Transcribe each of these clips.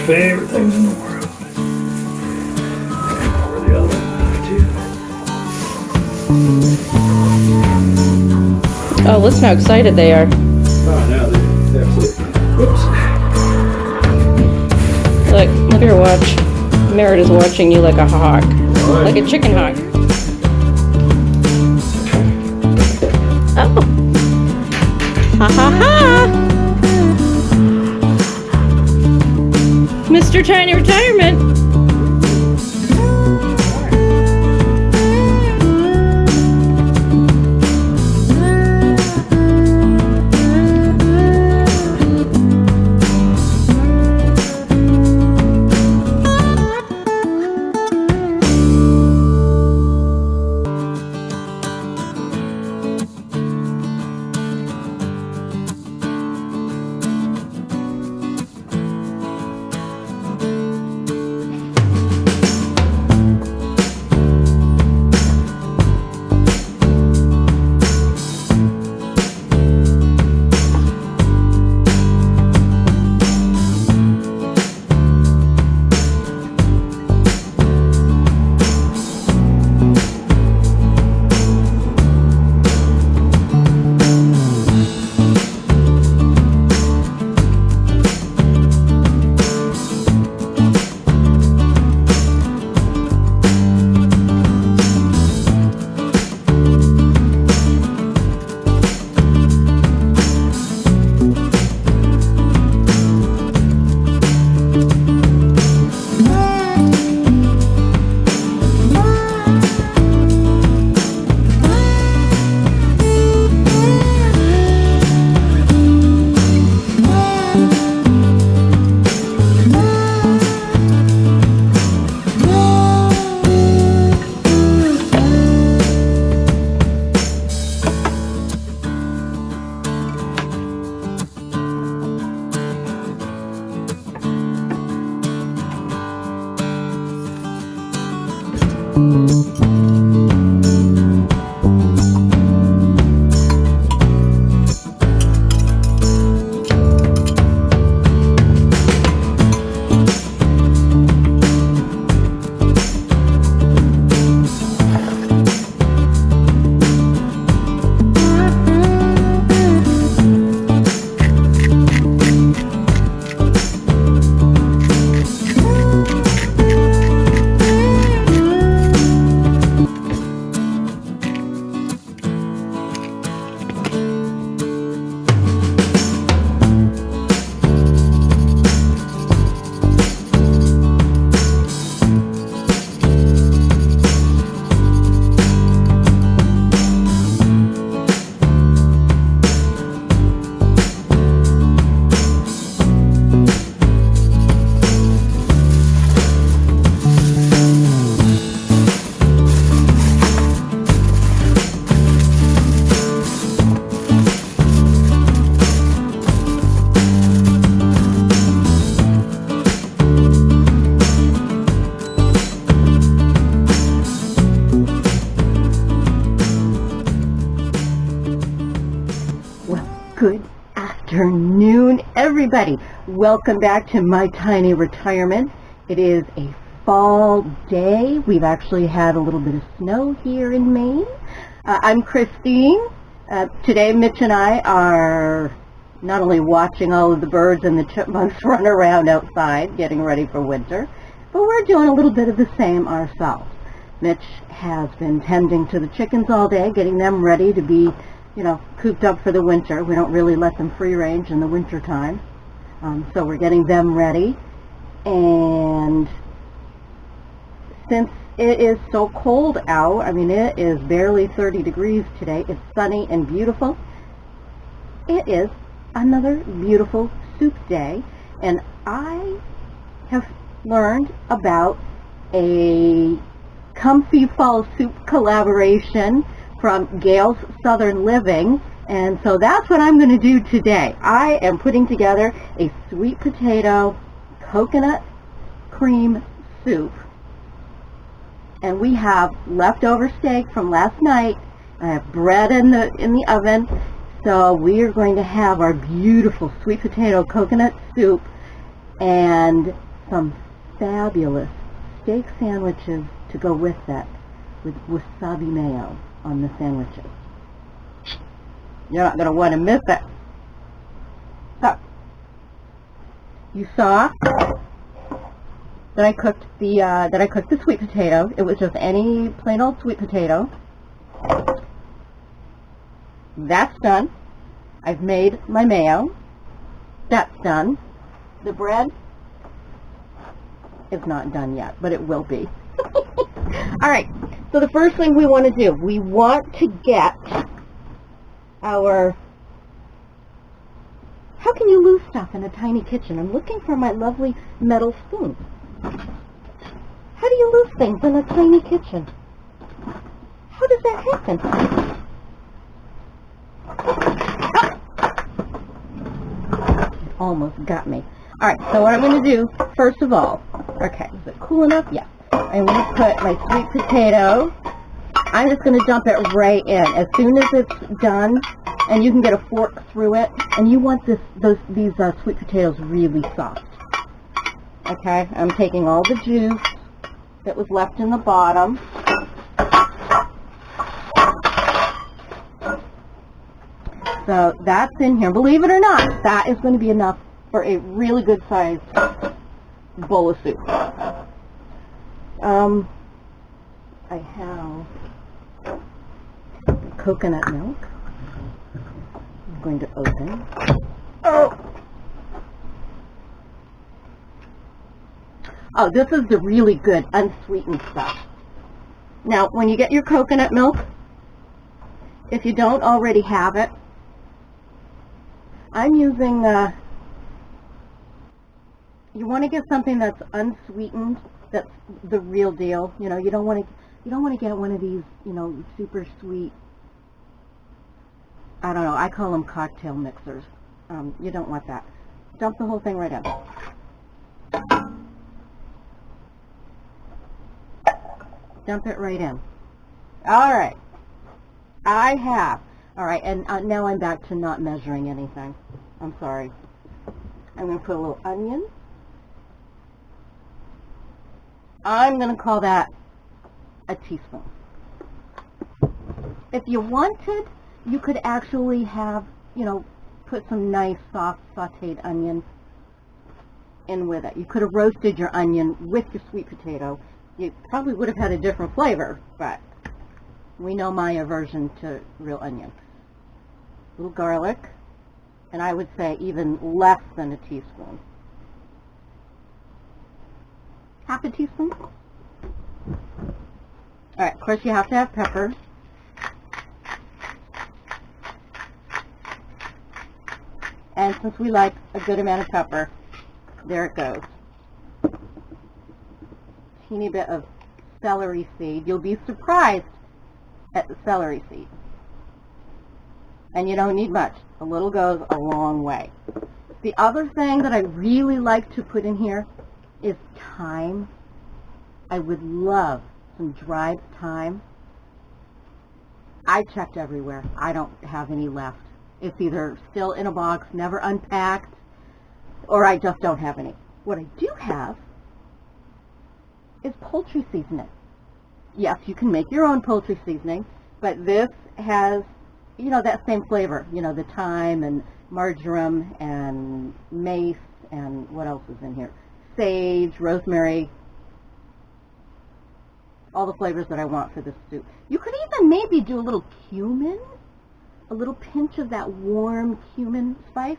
favorite things in the world. Over the oven, too. Oh, listen how excited they are. Oh, no, they absolutely. Whoops. Look at her watch. Merritt is watching you like a hawk. Like a chicken hawk. Oh. Ha ha ha! Mr. Tiny Retirement. Good afternoon, everybody. Welcome back to My Tiny Retirement. It is a fall day. We've actually had a little bit of snow here in Maine. I'm Christine. Today, Mitch and I are not only watching all of the birds and the chipmunks run around outside, getting ready for winter, but we're doing a little bit of the same ourselves. Mitch has been tending to the chickens all day, getting them ready to be cooped up for the winter. We don't really let them free range in the winter time. So we're getting them ready. And since it is so cold out, I mean, it is barely 30 degrees today. It's sunny and beautiful. It is another beautiful soup day. And I have learned about a comfy fall soup collaboration from Gail's Southern Living, and so that's what I'm going to do today. I am putting together a sweet potato coconut cream soup, and we have leftover steak from last night. I have bread in the oven, so we are going to have our beautiful sweet potato coconut soup, and some fabulous steak sandwiches to go with that, with wasabi mayo on the sandwiches. You're not going to want to miss it. So, you saw that I cooked the sweet potato. It was just any plain old sweet potato. That's done. I've made my mayo. That's done. The bread is not done yet, but it will be. All right, so the first thing we want to do, we want to get our... How can you lose stuff in a tiny kitchen? I'm looking for my lovely metal spoon. How do you lose things in a tiny kitchen? How does that happen? Almost got me. Alright, so what I'm going to do, first of all, okay, is it cool enough? Yeah. I'm going to put my sweet potato, I'm just going to dump it right in. As soon as it's done, and you can get a fork through it, and you want these sweet potatoes really soft. Okay, I'm taking all the juice that was left in the bottom. So that's in here. Believe it or not, that is going to be enough for a really good sized bowl of soup. I have coconut milk. I'm going to open. Oh, this is the really good unsweetened stuff. Now, when you get your coconut milk, if you don't already have it, I'm using, you want to get something that's unsweetened, that's the real deal. You know, you don't want to get one of these, you know, super sweet, I don't know, I call them cocktail mixers. You don't want that. Dump the whole thing right in. Dump it right in. All right. I have. All right, and now I'm back to not measuring anything. I'm sorry. I'm going to put a little onion. I'm going to call that a teaspoon. If you wanted, you could actually have, you know, put some nice soft sauteed onion in with it. You could have roasted your onion with your sweet potato. You probably would have had a different flavor, but we know my aversion to real onion. A little garlic, and I would say even less than a teaspoon. Half a teaspoon? Alright, of course you have to have pepper. And since we like a good amount of pepper, there it goes. Teeny bit of celery seed. You'll be surprised at the celery seed. And you don't need much. A little goes a long way. The other thing that I really like to put in here is thyme. I would love some dried thyme. I checked everywhere. I don't have any left. It's either still in a box, never unpacked, or I just don't have any. What I do have is poultry seasoning. Yes, you can make your own poultry seasoning, but this has, you know, that same flavor. You know, the thyme and marjoram and mace and what else is in here? Sage, rosemary, all the flavors that I want for this soup. You could even maybe do a little cumin, a little pinch of that warm cumin spice.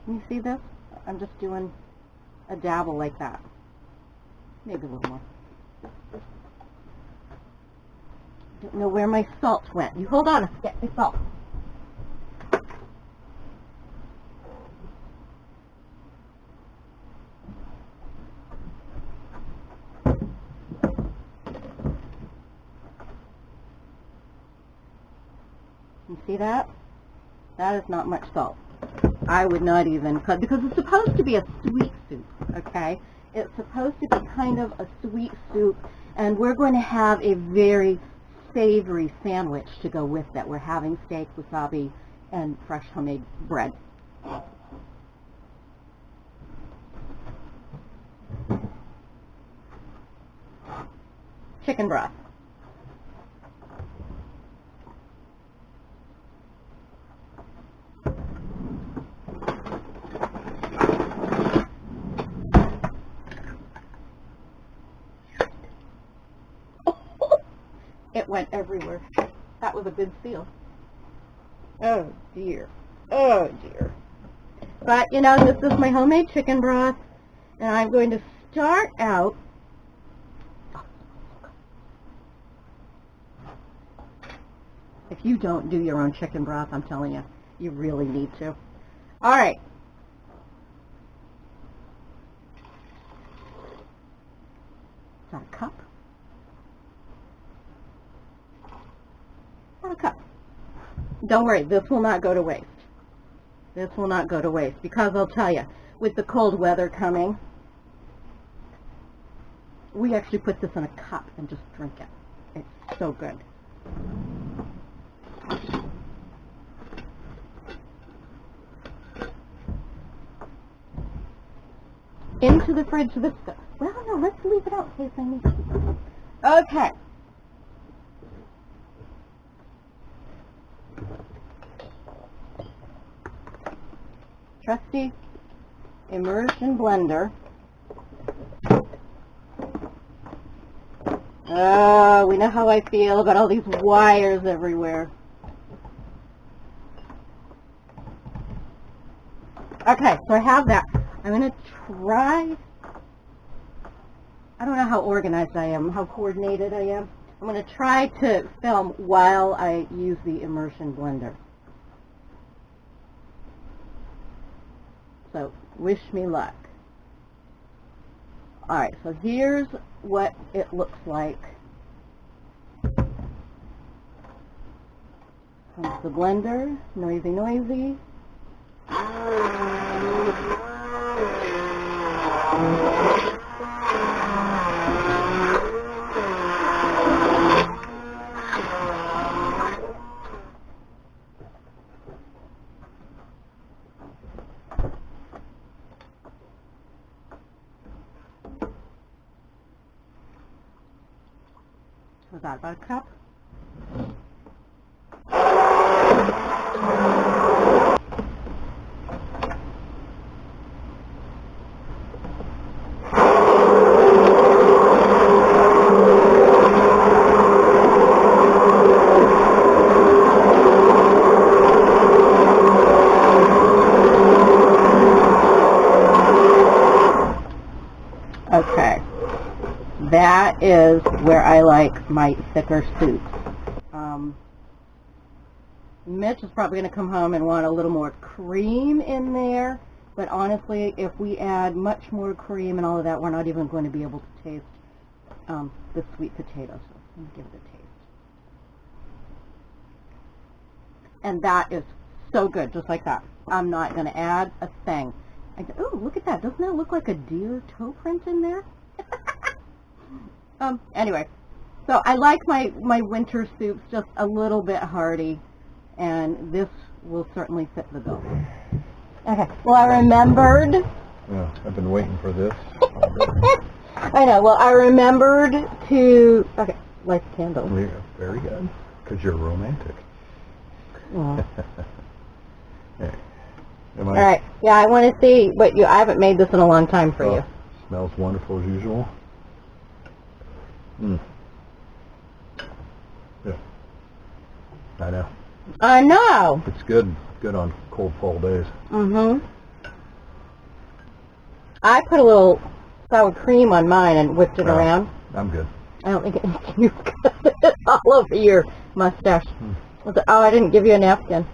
Can you see this? I'm just doing a dabble like that. Maybe a little more. Don't know where my salt went. You hold on, let's get my salt. You see that? That is not much salt. I would not even cut, because it's supposed to be a sweet soup, okay? It's supposed to be kind of a sweet soup, and we're going to have a very savory sandwich to go with that. We're having steak, wasabi, and fresh homemade bread. Chicken broth. It went everywhere. That was a good seal. Oh dear. Oh dear. But you know, this is my homemade chicken broth, and I'm going to start out. If you don't do your own chicken broth, I'm telling you, you really need to. All right. Is that a cup? Not a cup. Don't worry, this will not go to waste. This will not go to waste, because I'll tell you, with the cold weather coming, we actually put this in a cup and just drink it. It's so good. Into the fridge this stuff. Well, no, let's leave it out in case I need to. Okay. Trusty immersion blender. Oh, we know how I feel about all these wires everywhere. Okay, so I have that. I'm going to try, I don't know how organized I am, how coordinated I am. I'm going to try to film while I use the immersion blender. So, wish me luck. Alright, so here's what it looks like. Comes the blender, noisy, noisy. Was that about a cup? Okay, that is where I like my thicker soups. Mitch is probably going to come home and want a little more cream in there, but honestly, if we add much more cream and all of that, we're not even going to be able to taste the sweet potato. So let me give it a taste. And that is so good, just like that. I'm not going to add a thing. Oh, look at that. Doesn't that look like a deer toe print in there? Anyway, so I like my winter soups just a little bit hearty, and this will certainly fit the bill. Okay, well, I remembered. Yeah, I've been waiting for this. I know, well, I remembered to, okay, light the candle. Yeah, very good, because you're romantic. Yeah. Hey, All right, yeah, I want to see what I haven't made this in a long time for you. Smells wonderful as usual. Mm. Yeah. I know. I know. It's good on cold fall days. Mm-hmm. I put a little sour cream on mine and whipped it around. I'm good. I don't think it, you've got it all over your mustache. Oh, I didn't give you a napkin.